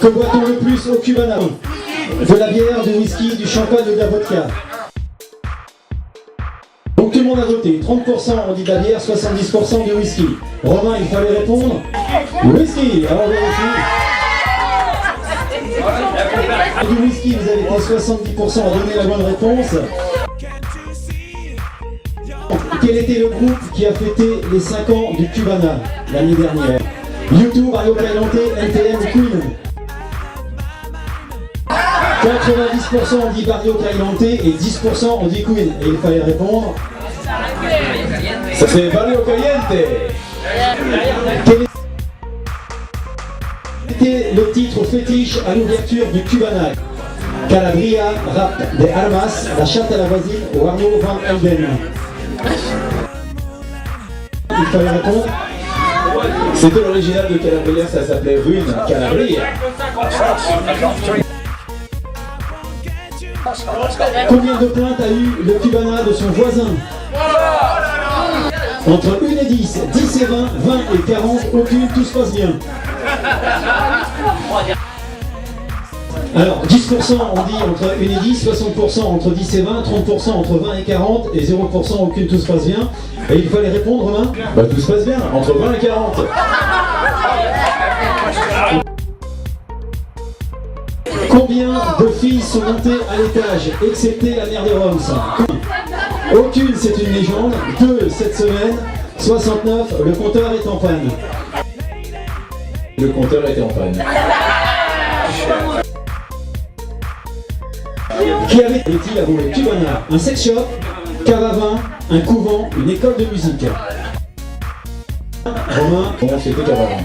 Que boit-on le plus au Cubana? De la bière, du whisky, du champagne ou de la vodka? Donc tout le monde a voté. 30% ont dit de la bière, 70% du whisky. Romain, il fallait répondre whisky. Alors on vérifie. Du whisky, vous avez été 70% à donner la bonne réponse. Quel était le groupe qui a fêté les 5 ans du Cubana l'année dernière? YouTube, Mario Caliente, NTM ou Queen? 90% ont dit Barrio Caliente et 10% ont dit Queen. Et il fallait répondre. Ça c'est Barrio Caliente. Quel était le titre fétiche à l'ouverture du Cubana? Calabria, Rap des Armas, La Chatte à la voisine ou Arnaud Van Elden? Il fallait répondre. C'était l'original de Calabria, ça s'appelait Rune Calabria. Combien de plaintes a eu le Cubana de son voisin? Entre 1 et 10, 10 et 20, 20 et 40, aucune, tout se passe bien. Alors, 10% on dit entre 1 et 10, 60% entre 10 et 20, 30% entre 20 et 40, et 0% aucune, tout se passe bien. Et il fallait répondre, Romain? Bah tout se passe bien, entre 20 et 40. Combien de filles sont montées à l'étage, excepté la mère de Roms? Aucune, c'est une légende. 2 cette semaine. 69, le compteur est en panne. Le compteur était en panne. Qui avait-il avant le Cubana? Un sex shop, cave à vin, un couvent, une école de musique? Romain, Bon, c'était Cavarin.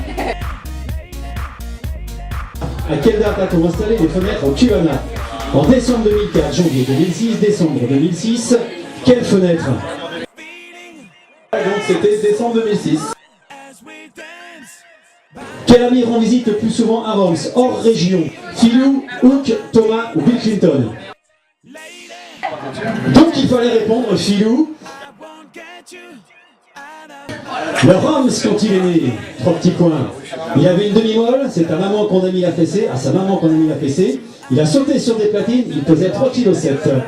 à quelle date a-t-on installé les fenêtres au Cubana? En décembre 2004, janvier 2006, décembre 2006. Quelle fenêtre? Donc c'était décembre 2006. Quel ami rend visite le plus souvent à Roms, hors région? Philou, Hook, Thomas ou Bill Clinton? Donc il fallait répondre Philou. Le Roms, quand il est né, 3 petits points. Il avait une demi-molle, c'est à maman qu'on a mis la fessée, à sa maman qu'on a mis la fessée. Il a sauté sur des platines, il pesait 3,7 kg.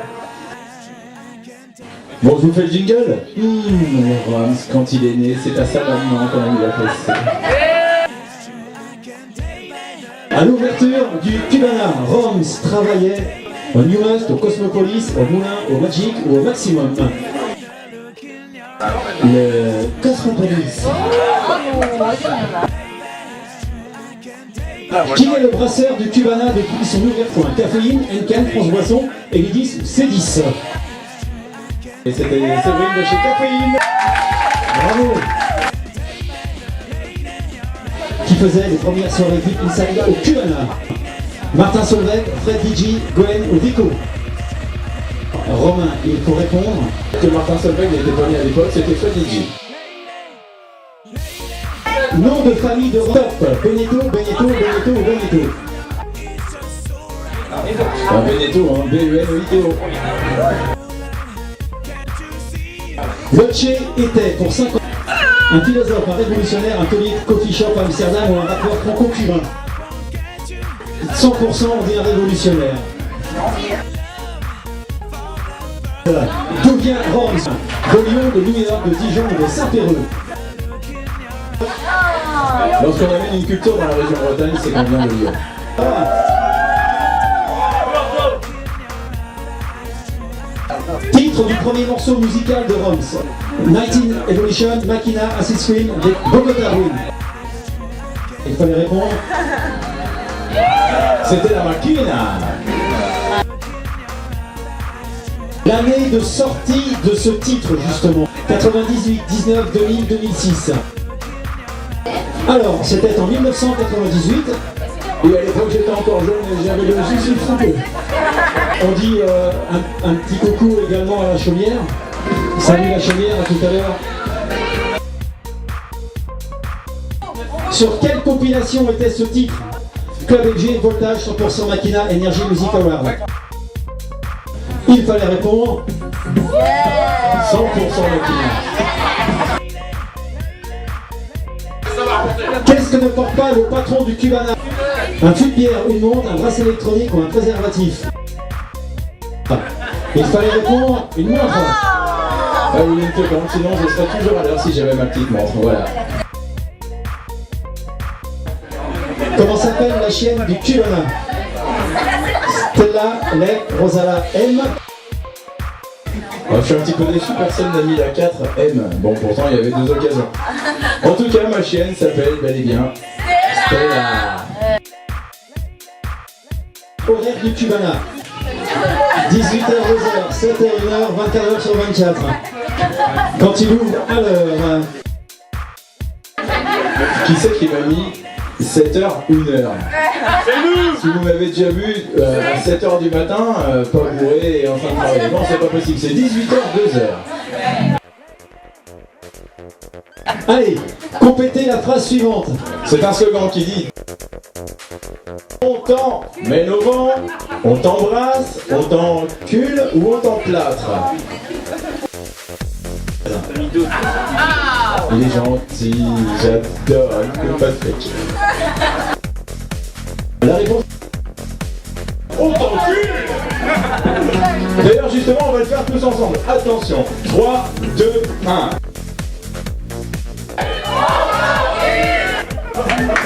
Bon, je vous fais le jingle. Le Rams, quand il est né, c'est à sa maman qu'on a mis la fessée. À l'ouverture du Cubana, Roms travaillait au Newmust, au Cosmopolis, au Moulin, au Magic ou au Maximum? Le Cosmopolis. Qui est le brasseur du Cubana depuis son ouverture? Caféine, Henken, France Boisson, Elidis, C10. Et c'était Séverine de chez Caféine. Bravo. Qui faisait les premières soirées VIP Inside au Cubana? Martin Solveig, Fred DJ, Gwen ou Rico? Romain, il faut répondre. Que Martin Solveig était connu à l'époque, c'était Fred DJ. Nom de famille de Top. Benetto, Benetto, Benetto ou Benetto? Benetto, hein, B-E-N-E-I-T-O. Loche était pour 5 ans un philosophe, un révolutionnaire, un tonique, coffee shop à Amsterdam ou un rappeur franco-cubain? 100% on dit un révolutionnaire. Voilà. D'où vient Roms? De Lyon, de New York, de Dijon ou de Saint-Péreux? Lorsqu'on amène une culture dans la région Bretagne, c'est qu'on vient de Lyon. Titre du premier morceau musical de Roms: 19 Evolution, Machina, Acid Scream, Bogota Ruin. Il fallait répondre. C'était la Machina. L'année de sortie de ce titre, justement: 98, 19, 2000, 2006. Alors, c'était en 1998. Et à l'époque, j'étais encore jeune et j'avais le zizi frappé. On dit un petit coucou également à la chaumière. Salut la chaumière, à tout à l'heure. Sur quelle compilation était ce titre? Club FG, Voltage, 100% Machina, Energy Music Award. Il fallait répondre 100% Machina. Qu'est-ce que ne porte pas le patron du Cubana? Un fût de bière, une montre, un bracelet électronique ou un préservatif? Il fallait répondre une montre. Ah oui, une seconde, sinon je serais toujours à l'heure si j'avais ma petite montre, voilà. Comment s'appelle la chienne du Cubana? Stella, Lec, Rosala, M. Je suis un petit peu déçu, personne n'a mis la 4M. Bon, pourtant il y avait 2 occasions. En tout cas, ma chienne s'appelle bel et bien Stella. Horaire du Cubana. 18h, 12h, 7h, 1h, 24h sur 24. Quand il ouvre à l'heure. Qui c'est qui m'a mis 7h, 1h? C'est nous! Si vous m'avez déjà vu à 7h du matin, pas bourré et en train de travailler, non, c'est pas possible, c'est 18h, 2h. Allez, complétez la phrase suivante. C'est un slogan qui dit: on t'emmène au vent, on t'embrasse, on t'encule ou on t'emplâtre. Il est gentil, j'adore, il peut pas de fake. La réponse. On t'encule. D'ailleurs, justement, on va le faire tous ensemble. Attention, 3, 2, 1.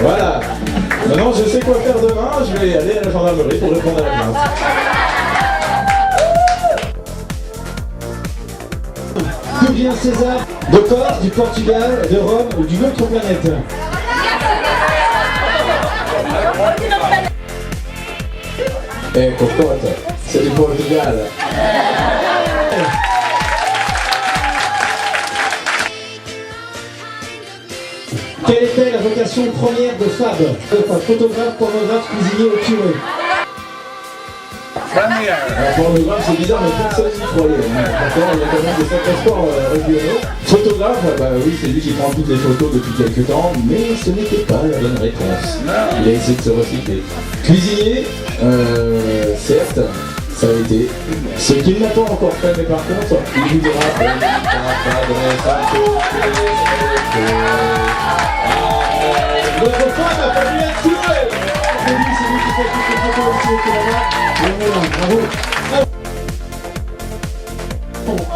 Voilà. Maintenant, je sais quoi faire demain, je vais aller à la gendarmerie pour répondre à la plainte. D'où vient César? De Corse, du Portugal, de Rome ou d'une autre planète? Eh, cocotte, c'est du Portugal. Quelle était la vocation première de Fab? Photographe, pornographe, cuisinier ou tueur? Alors, pornographe, c'est bizarre, mais personne n'y croyait. D'accord, il y a quand même des sacrés sports régionaux. Photographe, bah oui, c'est lui qui prend toutes les photos depuis quelques temps, mais ce n'était pas la bonne réponse. Il a essayé de se recycler. Cuisinier, certes, ça a été. Ce qu'il n'a pas encore fait, mais par contre, il vous dira Votre femme a fallu être tuée. C'est lui qui fait toutes les photos aussi au Canada. Bravo.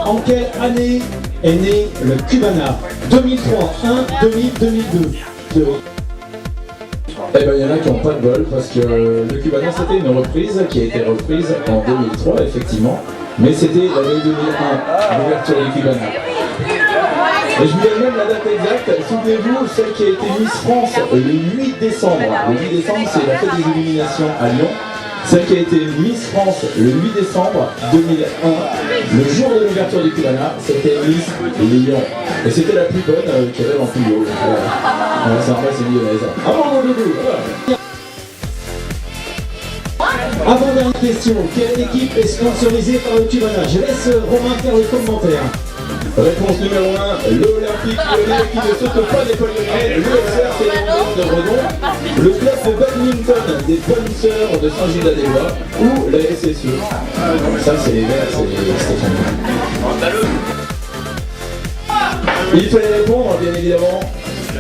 En quelle année est né le Cubana? 2003, 1, 2000, 2002. Eh ben, il y en a qui n'ont pas de bol parce que le Cubana c'était une reprise qui a été reprise en 2003 effectivement, mais c'était l'année 2001, l'ouverture du Cubana. Et je vous donne même la date exacte, souvenez-vous, celle qui a été Miss France le 8 décembre. Le 8 décembre c'est la fête des illuminations à Lyon. Celle qui a été Miss France le 8 décembre 2001, le jour de l'ouverture du Cubana, c'était Miss Lyon. Et c'était la plus bonne qu'il y avait dans tout le monde. Voilà, c'est normal, c'est lyonnaise. Ah bon, mon doudou, voilà. Avant-dernière question, quelle équipe est sponsorisée par le Cubana? Je laisse Romain faire les commentaires. Réponse numéro 1, l'Olympique Lyonnais qui ne saute pas des poignets, l'USR c'est de Redon, le club de badminton des bonnes sœurs de Saint-Gilles-des-Bois ou la SSE. Ça c'est les Verts, c'est Stéphane. Il fallait répondre bien évidemment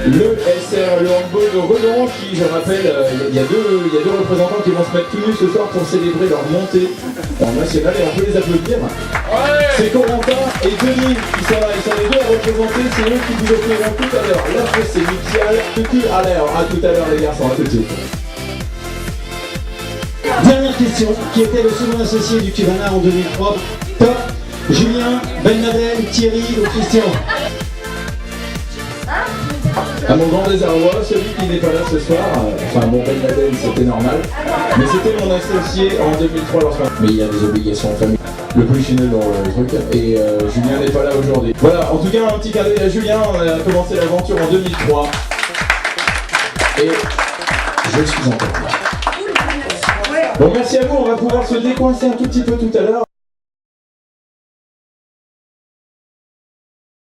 le SR, le handball de Redon qui, je rappelle, il y a deux représentants qui vont se mettre tout nus ce soir pour célébrer leur montée en national et on peut les applaudir. C'est Corentin et Denis qui sont là, ils sont les deux à représenter, c'est eux qui vous offriront tout à l'heure la fessée nuptiale, le cul à l'air. À tout à l'heure les garçons, à tout de suite. Dernière question, qui était le second associé du Cubana en 2003? Top, Julien, Ben Laden, Thierry ou Christian? À mon grand désarroi, celui qui n'est pas là ce soir, enfin bon Ben Laden c'était normal, mais c'était mon associé en 2003 lorsqu'on... Mais il y a des obligations en famille. Le plus chineux dans le truc, et Julien n'est pas là aujourd'hui. Voilà, en tout cas un petit cadeau à Julien, on a commencé l'aventure en 2003. Et je suis encore là. Bon merci à vous, on va pouvoir se décoincer un tout petit peu tout à l'heure.